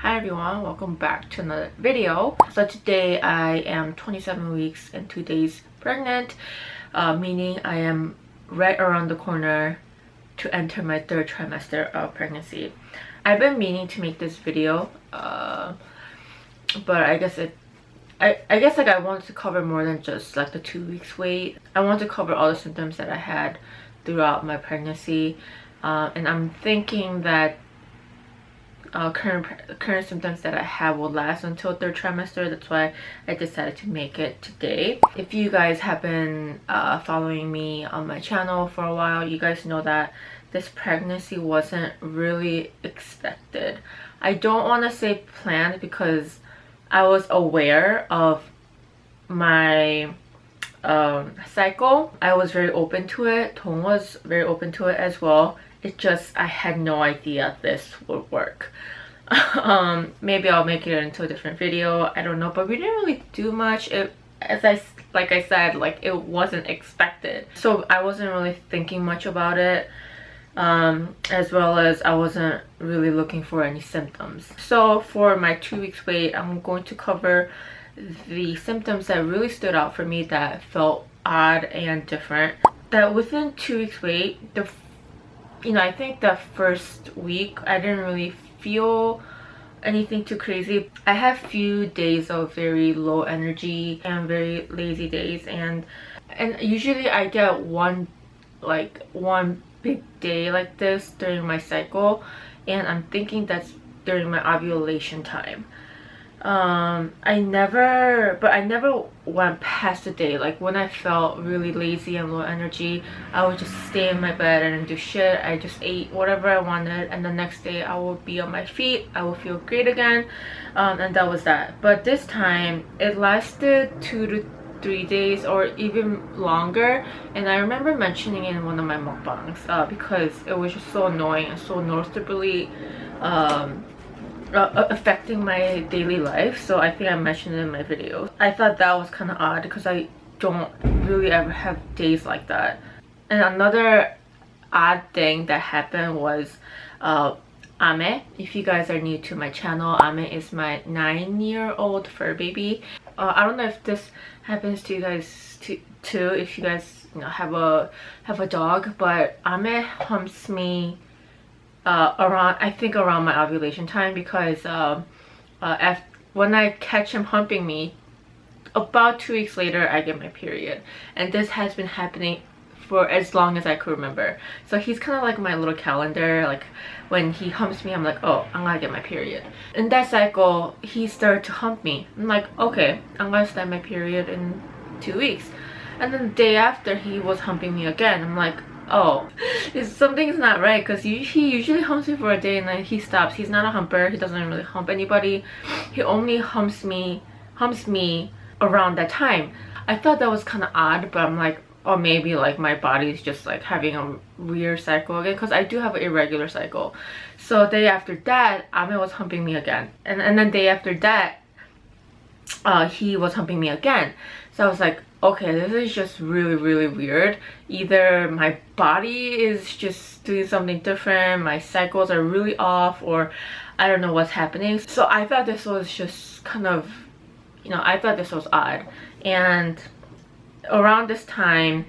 Hi everyone, welcome back to another video. So today I am 27 weeks and 2 days pregnant, meaning I am right around the corner to enter my third trimester of pregnancy. I've been meaning to make this video, but I guess I wanted to cover more than just like the 2 weeks wait. I want to cover all the symptoms that I had throughout my pregnancy, and I'm thinking that current symptoms that I have will last until third trimester. That's why I decided to make it today. If you guys have been following me on my channel for a while, you guys know that this pregnancy wasn't really expected. I don't want to say planned because I was aware of my cycle. I was very open to it. Tong was very open to it as well. It just, I had no idea this would work. Maybe I'll make it into a different video, I don't know, but we didn't really do much. Like I said, like it wasn't expected, so I wasn't really thinking much about it, as well as I wasn't really looking for any symptoms. So for my 2 weeks wait, I'm going to cover the symptoms that really stood out for me, that felt odd and different. That within 2 weeks wait, I think the first week I didn't really feel anything too crazy. I had few days of very low energy and very lazy days, and usually I get one big day like this during my cycle, and I'm thinking that's during my ovulation time. I never went past the day. Like when I felt really lazy and low energy, I would just stay in my bed and didn't do shit. I just ate whatever I wanted, and the next day I would be on my feet, I would feel great again, and that was that. But this time it lasted 2 to 3 days or even longer, and I remember mentioning it in one of my mukbangs because it was just so annoying and so noticeably affecting my daily life. So I think I mentioned it in my video. I thought that was kind of odd because I don't really ever have days like that. And another odd thing that happened was Ame. If you guys are new to my channel, Ame is my 9-year-old fur baby. I don't know if this happens to you guys too, if you guys have a dog, but Ame humps me around my ovulation time, because when I catch him humping me, about 2 weeks later I get my period, and this has been happening for as long as I could remember. So he's kind of like my little calendar. Like when he humps me, I'm like, oh, I'm gonna get my period. In that cycle he started to hump me. I'm like, okay, I'm gonna start my period in 2 weeks. And then the day after he was humping me again. I'm like, oh, something's not right, because he usually humps me for a day and then he stops. He's not a humper. He doesn't really hump anybody. He only humps me around that time. I thought that was kind of odd, but I'm like, oh, maybe like my body's just like having a weird cycle again, because I do have an irregular cycle. So day after that, Ame was humping me again, and then day after that he was humping me again. So I was like, okay, this is just really weird. Either my body is just doing something different, my cycles are really off, or I don't know what's happening. So I thought this was just kind of, I thought this was odd. And around this time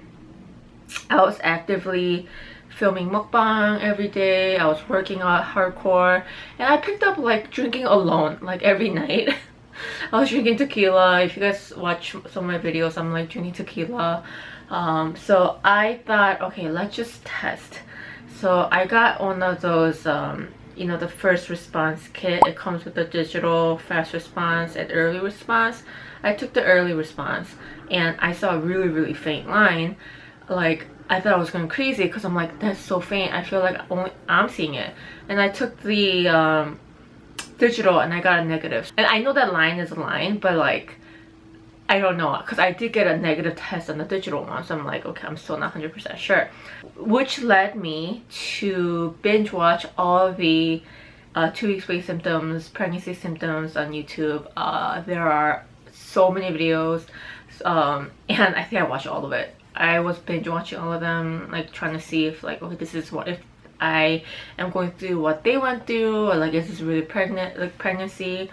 I was actively filming mukbang every day. I was working out hardcore, and I picked up like drinking alone like every night. I was drinking tequila. If you guys watch some of my videos, I'm like drinking tequila. So I thought, okay, let's just test. So I got one of those the first response kit. It comes with the digital fast response and early response. I took the early response and I saw a really faint line. Like I thought I was going crazy, because I'm like, that's so faint, I feel like only I'm seeing it. And I took the digital and I got a negative. And I know that line is a line, but like I don't know, because I did get a negative test on the digital one. So I'm like, okay, I'm still not 100% sure, which led me to binge watch all the 2 weeks wait symptoms, pregnancy symptoms on YouTube. There are so many videos, and I think I watched all of it. I was binge watching all of them, like trying to see if like, okay, this is what, if I am going through what they went through, or like is this really pregnancy.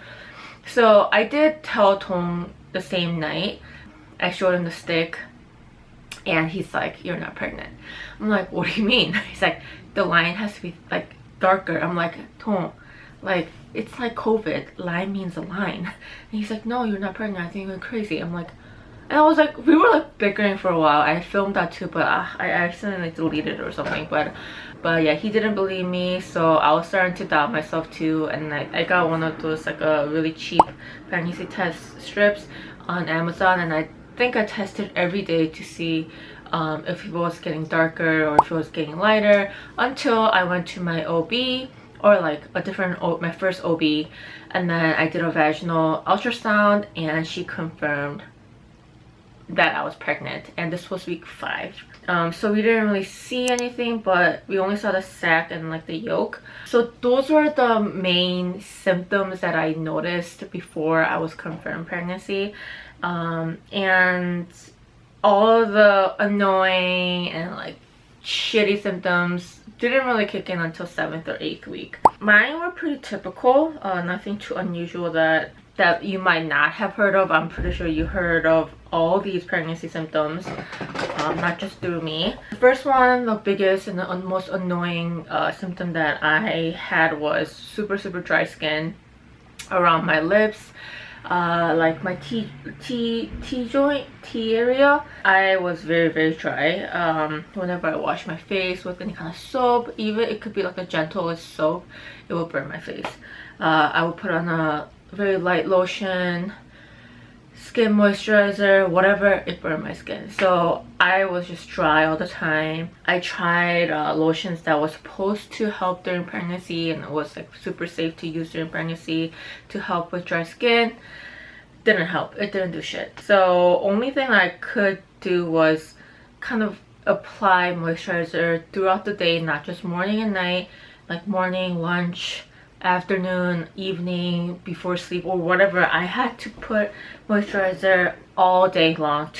So I did tell Tom the same night. I showed him the stick and he's like, you're not pregnant. I'm like, what do you mean? He's like, the line has to be like darker. I'm like, Tom, like it's like COVID, line means a line. And he's like, no, you're not pregnant, I think you're crazy. I'm like, and I was like, we were like bickering for a while. I filmed that too, but I accidentally deleted it or something. But yeah, he didn't believe me, so I was starting to doubt myself too. And I got one of those like a really cheap pregnancy test strips on Amazon, and I think I tested every day to see if it was getting darker or if it was getting lighter, until I went to my OB, or like a different my first OB, and then I did a vaginal ultrasound and she confirmed that I was pregnant, and this was week 5. So we didn't really see anything, but we only saw the sac and like the yolk. So those were the main symptoms that I noticed before I was confirmed pregnancy. And all of the annoying and like shitty symptoms didn't really kick in until 7th or 8th week. Mine were pretty typical, nothing too unusual that you might not have heard of. I'm pretty sure you heard of all these pregnancy symptoms, not just through me. The first one, the biggest and the most annoying symptom that I had was super dry skin around my lips, like my T joint, T area. I was very dry. Whenever I wash my face with any kind of soap, even it could be like the gentlest soap, it will burn my face. I would put on a very light lotion, skin moisturizer, whatever, it burned my skin. So I was just dry all the time. I tried lotions that was supposed to help during pregnancy, and it was like super safe to use during pregnancy to help with dry skin. Didn't help. It didn't do shit. So only thing I could do was kind of apply moisturizer throughout the day, not just morning and night, like morning, lunch, afternoon, evening, before sleep, or whatever. I had to put moisturizer all day long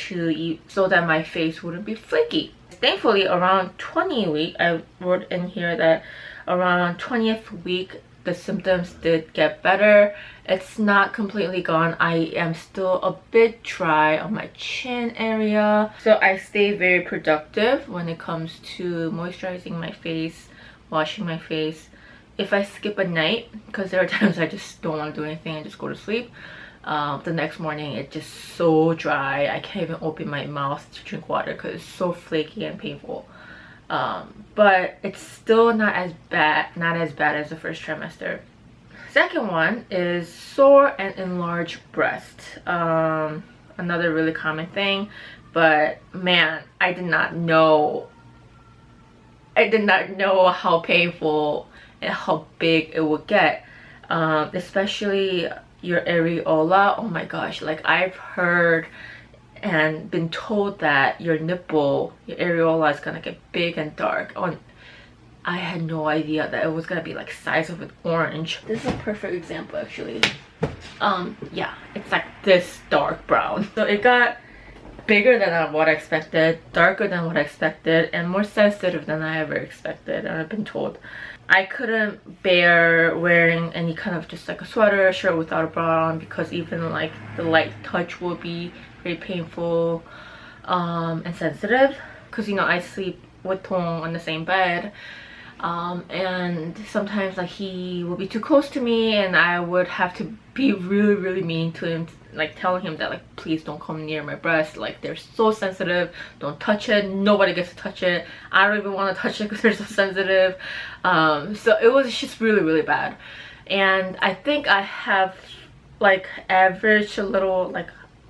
so that my face wouldn't be flaky. Thankfully, around 20th week, I wrote in here that around 20th week the symptoms did get better. It's not completely gone. I am still a bit dry on my chin area, so I stay very productive when it comes to moisturizing my face, washing my face. If I skip a night, because there are times I just don't want to do anything and just go to sleep, the next morning it's just so dry. I can't even open my mouth to drink water because it's so flaky and painful. But it's still not as bad as the first trimester. Second one is sore and enlarged breast. Another really common thing, but man, I did not know how painful and how big it would get, especially your areola. Oh my gosh, like I've heard and been told that your nipple, your areola, is gonna get big and dark. I had no idea that it was gonna be like size of an orange. This is a perfect example actually. Yeah, it's like this dark brown. So it got bigger than what I expected, darker than what I expected, and more sensitive than I ever expected. And I've been told I couldn't bear wearing any kind of just like a sweater, shirt without a bra on, because even like the light touch will be very painful and sensitive. Because you know, I sleep with Tong on the same bed, and sometimes like he will be too close to me and I would have to be really mean to him, like telling him that like please don't come near my breast, like they're so sensitive, don't touch it, nobody gets to touch it, I don't even want to touch it because they're so sensitive. So it was just really bad, and I think I have like average, a little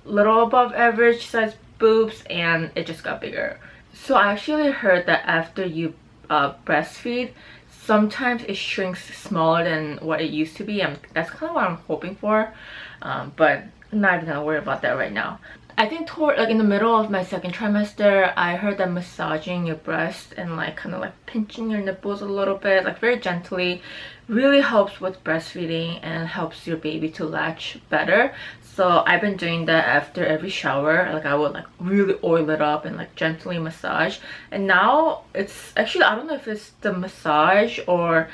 above average size boobs, and it just got bigger. So I actually heard that after you breastfeed, sometimes it shrinks smaller than what it used to be, and that's kind of what I'm hoping for, but I'm not even gonna worry about that right now. I think toward like in the middle of my second trimester, I heard that massaging your breast and like kind of like pinching your nipples a little bit, like very gently, really helps with breastfeeding and helps your baby to latch better. So I've been doing that after every shower. Like I would like really oil it up and like gently massage. And now it's actually, I don't know if it's the massage or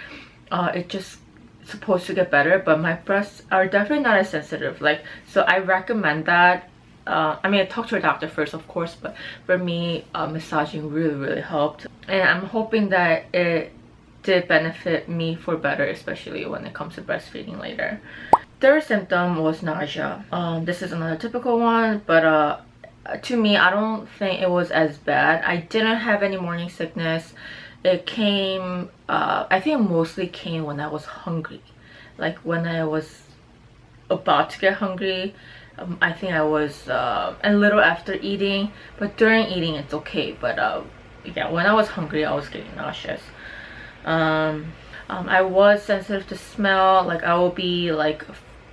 it just supposed to get better, but my breasts are definitely not as sensitive. Like, so I recommend that. I mean, I talked to a doctor first, of course, but for me, massaging really helped. And I'm hoping that it did benefit me for better, especially when it comes to breastfeeding later. Third symptom was nausea. This is another typical one, but to me, I don't think it was as bad. I didn't have any morning sickness. It came, I think it mostly came when I was hungry. Like when I was about to get hungry. I think I was a little after eating, but during eating it's okay. But yeah, when I was hungry, I was getting nauseous. I was sensitive to smell. Like I will be like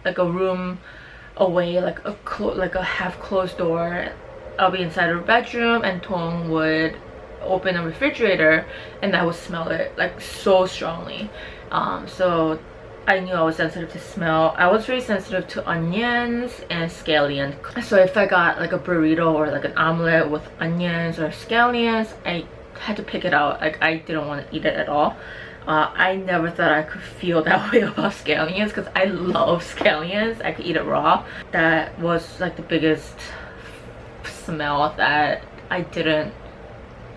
a room away, like a half closed door. I'll be inside her bedroom, and Tong would open a refrigerator, and I would smell it like so strongly. So I knew I was sensitive to smell. I was very sensitive to onions and scallions. So if I got like a burrito or like an omelet with onions or scallions, I had to pick it out. Like I didn't want to eat it at all. I never thought I could feel that way about scallions because I love scallions. I could eat it raw. That was like the biggest smell that I didn't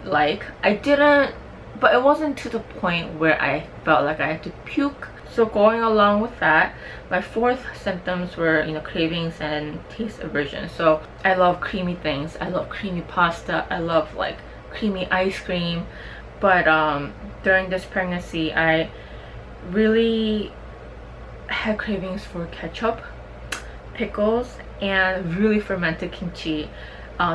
like. But it wasn't to the point where I felt like I had to puke. So going along with that, my fourth symptoms were, you know, cravings and taste aversion. So I love creamy things. I love creamy pasta. I love like creamy ice cream. But during this pregnancy, I really had cravings for ketchup, pickles, and really fermented kimchi.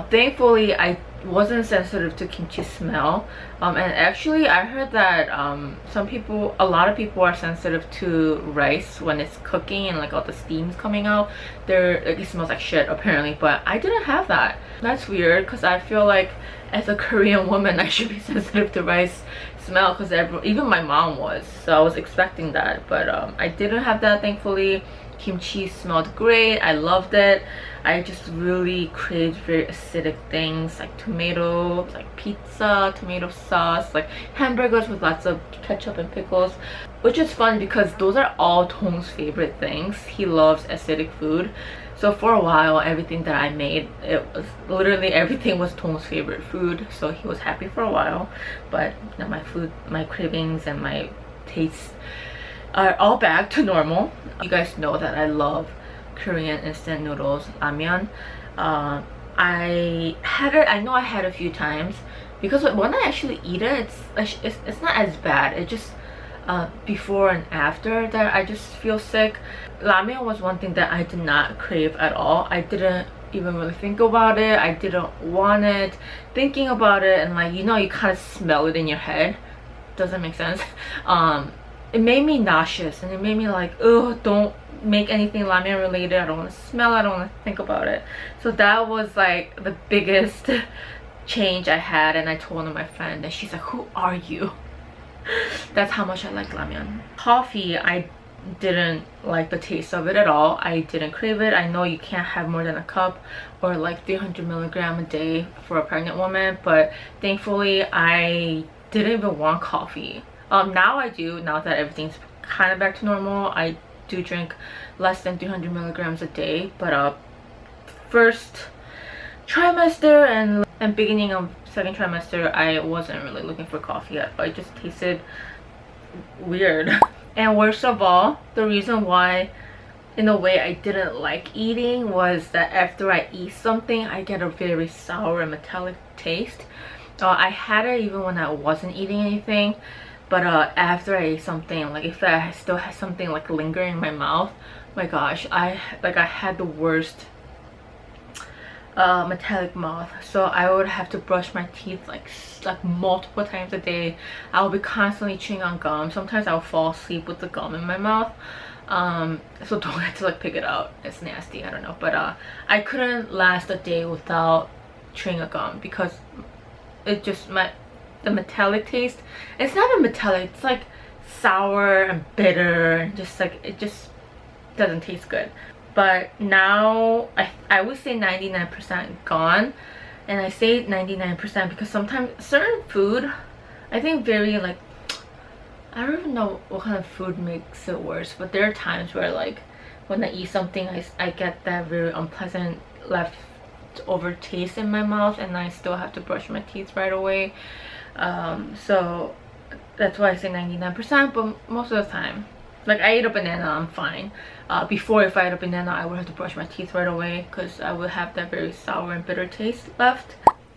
Thankfully, I wasn't sensitive to kimchi smell, and actually I heard that a lot of people are sensitive to rice when it's cooking and like all the steam's coming out. Like, it smells like shit apparently, but I didn't have that. That's weird because I feel like as a Korean woman I should be sensitive to rice smell because even my mom was, so I was expecting that, but I didn't have that, thankfully. Kimchi smelled great. I loved it. I just really craved very acidic things like tomatoes, like pizza, tomato sauce, like hamburgers with lots of ketchup and pickles, which is fun because those are all Tong's favorite things. He loves acidic food. So for a while, everything that I made, it was literally everything was Tong's favorite food. So he was happy for a while. But now my cravings and my tastes are all back to normal. You guys know that I love Korean instant noodles, ramyeon. I know I had a few times because when I actually eat it, it's not as bad. It just before and after that I just feel sick. Ramyeon was one thing that I did not crave at all. I didn't even really think about it. I didn't want it. Thinking about it and like, you know, you kind of smell it in your head. Doesn't make sense. It made me nauseous and it made me like, oh, don't make anything ramen related. I don't want to smell it. I don't want to think about it. So that was like the biggest change I had, and I told one of my friends and she's like, who are you? That's how much I like ramen. Coffee, I didn't like the taste of it at all. I didn't crave it. I know you can't have more than a cup or like 300 milligrams a day for a pregnant woman, but thankfully I didn't even want coffee. Now I do, now that everything's kind of back to normal. I do drink less than 300 milligrams a day, but first trimester and beginning of second trimester, I wasn't really looking for coffee yet. It just tasted weird. And worst of all, the reason why in a way I didn't like eating was that after I eat something, I get a very sour and metallic taste. I had it even when I wasn't eating anything. But after I ate something, like if I still had something like lingering in my mouth, my gosh, I had the worst metallic mouth. So I would have to brush my teeth like multiple times a day. I would be constantly chewing on gum. Sometimes I would fall asleep with the gum in my mouth. So don't have to like pick it out. It's nasty, I don't know. But I couldn't last a day without chewing a gum because it just the metallic taste. It's not a metallic, it's like sour and bitter and just like it just doesn't taste good. But now I would say 99% gone. And I say 99% because sometimes certain food, I think very like, I don't even know what kind of food makes it worse, but there are times where like when I eat something, I get that very unpleasant leftover taste in my mouth and I still have to brush my teeth right away. So that's why I say 99%, but most of the time, like I ate a banana, I'm fine. Before, if I ate a banana, I would have to brush my teeth right away because I would have that very sour and bitter taste left.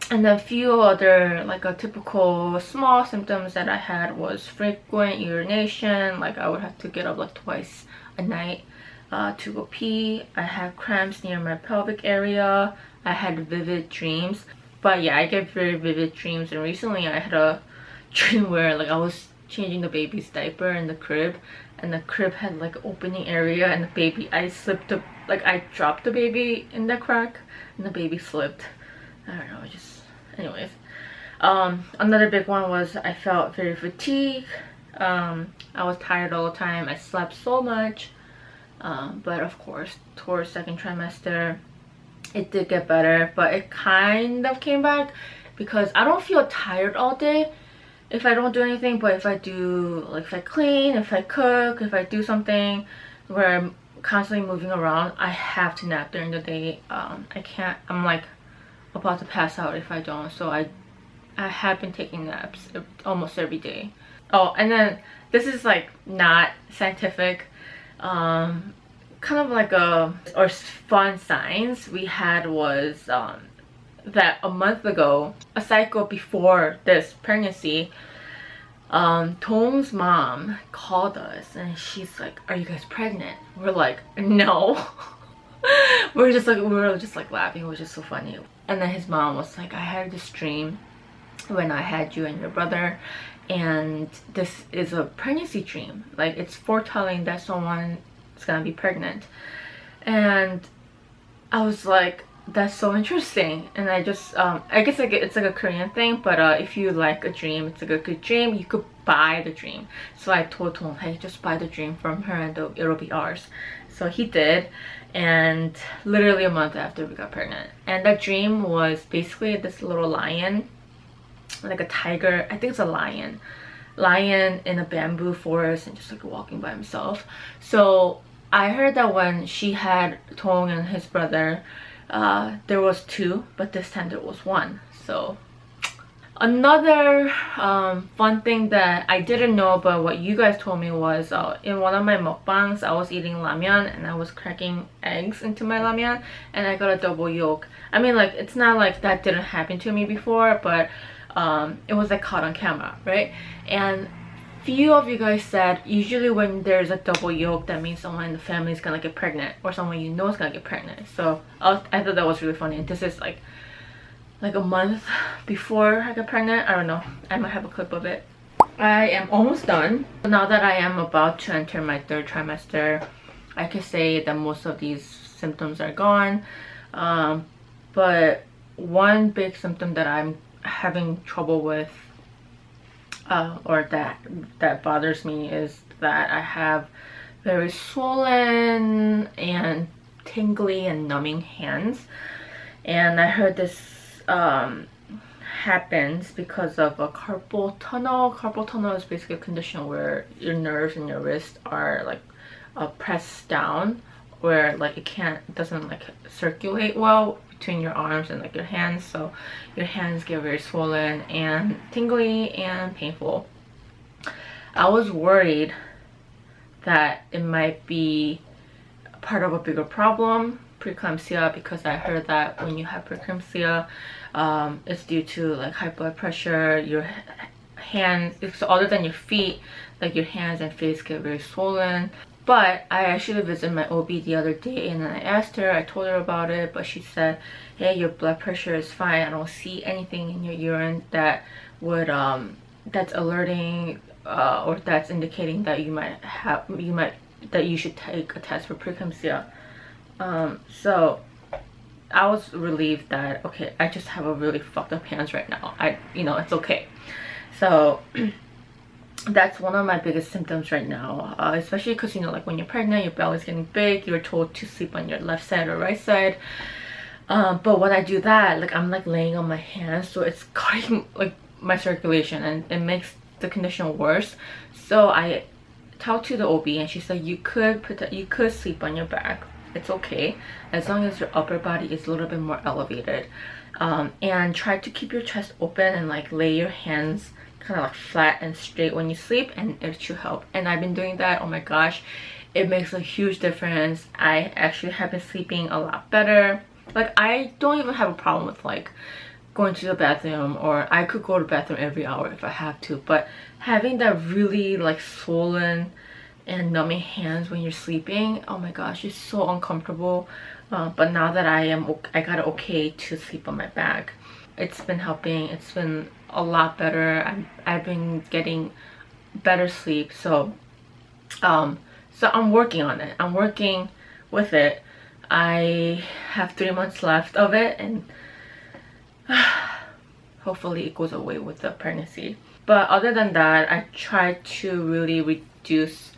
And then a few other like a typical small symptoms that I had was frequent urination. Like I would have to get up like twice a night to go pee. I had cramps near my pelvic area. I had vivid dreams. But yeah, I get very vivid dreams, and recently I had a dream where like I was changing the baby's diaper in the crib, and the crib had like opening area, and the baby, I dropped the baby in the crack and the baby slipped. I don't know, just anyways. Another big one was I felt very fatigued. I was tired all the time. I slept so much, but of course towards second trimester it did get better, but it kind of came back because I don't feel tired all day if I don't do anything. But if I do, like if I clean, if I cook, if I do something where I'm constantly moving around, I have to nap during the day. I can't, I'm like about to pass out if I don't. So I have been taking naps almost every day. Oh, and then this is like not scientific, kind of like or fun signs we had was that a month ago, a cycle before this pregnancy, Tong's mom called us and she's like, "Are you guys pregnant?" We're like, "No." we were just like laughing. It was just so funny. And then his mom was like, "I had this dream when I had you and your brother, and this is a pregnancy dream. Like it's foretelling that someone is gonna be pregnant." And I was like, that's so interesting. And I just I guess like it's like a Korean thing, but if you like a dream, it's like a good dream, you could buy the dream. So I told him, hey, just buy the dream from her and it'll be ours. So he did, and literally a month after we got pregnant. And that dream was basically this little lion, like a tiger, I think it's a lion in a bamboo forest and just like walking by himself. So I heard that when she had Tong and his brother, there was 2, but this time there was 1. So another fun thing that I didn't know, but what you guys told me was in one of my mukbangs, I was eating ramyeon and I was cracking eggs into my ramyeon and I got a double yolk. I mean, like, it's not like that didn't happen to me before, but it was like caught on camera, right? And few of you guys said usually when there's a double yolk, that means someone in the family is gonna get pregnant or someone you know is gonna get pregnant. So I thought that was really funny. And this is like a month before I got pregnant. I don't know, I might have a clip of it. I am almost done. Now that I am about to enter my 3rd trimester, I can say that most of these symptoms are gone, but one big symptom that I'm having trouble with, or that bothers me, is that I have very swollen and tingly and numbing hands. And I heard this happens because of a carpal tunnel. Carpal tunnel is basically a condition where your nerves in your wrist are like pressed down, where like it doesn't like circulate well between your arms and like your hands, so your hands get very swollen and tingly and painful. I was worried that it might be part of a bigger problem, preeclampsia, because I heard that when you have preeclampsia, it's due to like high blood pressure. Your hands, it's other than your feet, like your hands and face get very swollen. But I actually visited my OB the other day and I asked her, I told her about it, but she said, hey, your blood pressure is fine. I don't see anything in your urine that would that's alerting or that's indicating that you might that you should take a test for preeclampsia. So I was relieved that, okay, I just have a really fucked up hands right now. It's okay. So that's one of my biggest symptoms right now, especially because, like when you're pregnant, your belly's getting big, you're told to sleep on your left side or right side. But when I do that, like I'm like laying on my hands, so it's cutting like my circulation, and it makes the condition worse. So I talked to the OB, and she said you could sleep on your back. It's okay as long as your upper body is a little bit more elevated, and try to keep your chest open and like lay your hands kind of like flat and straight when you sleep, and it should help. And I've been doing that. Oh my gosh, it makes a huge difference. I actually have been sleeping a lot better. Like I don't even have a problem with like going to the bathroom, or I could go to the bathroom every hour if I have to, but having that really like swollen and numbing hands when you're sleeping, oh my gosh, it's so uncomfortable. But now that I got it okay to sleep on my back, it's been helping. It's been a lot better. I've been getting better sleep. So I'm working on it. I'm working with it. I have 3 months left of it, and hopefully it goes away with the pregnancy. But other than that, I try to really reduce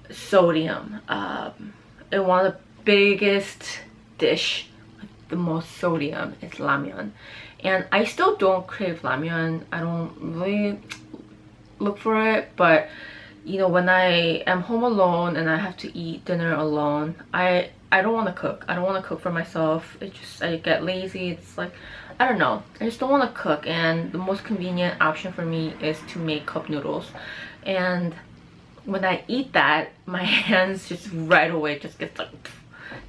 sodium. And one of the biggest dish with the most sodium is ramyeon, and I still don't crave ramyeon. I don't really look for it, but when I am home alone and I have to eat dinner alone, I don't want to cook. I don't want to cook for myself. I get lazy. It's like, I don't know, I just don't want to cook, and the most convenient option for me is to make cup noodles. And when I eat that, my hands just right away just gets like,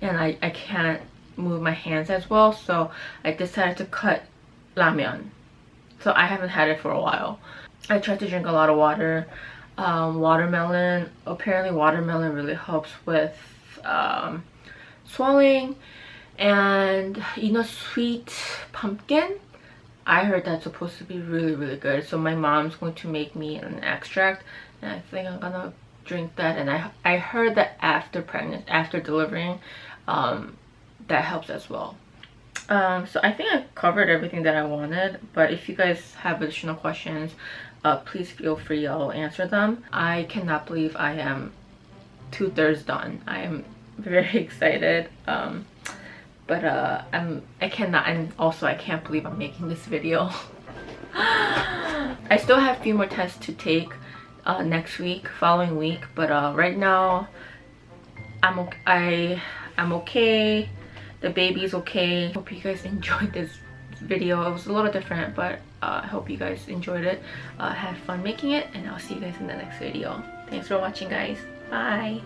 and I can't move my hands as well, so I decided to cut ramyeon. So I haven't had it for a while. I try to drink a lot of water. Watermelon, apparently watermelon really helps with swelling. And sweet pumpkin, I heard that's supposed to be really, really good. So my mom's going to make me an extract, and I think I'm gonna drink that. And I heard that after delivering, that helps as well. So I think I covered everything that I wanted, but if you guys have additional questions, please feel free. I'll answer them. I cannot believe I am 2/3 done. I am very excited. But I cannot, and also I can't believe I'm making this video. I still have a few more tests to take next week, following week, but right now I'm okay. The baby's okay. Hope you guys enjoyed this video. It was a little different, but I hope you guys enjoyed it. Had fun making it, and I'll see you guys in the next video. Thanks for watching, guys. Bye.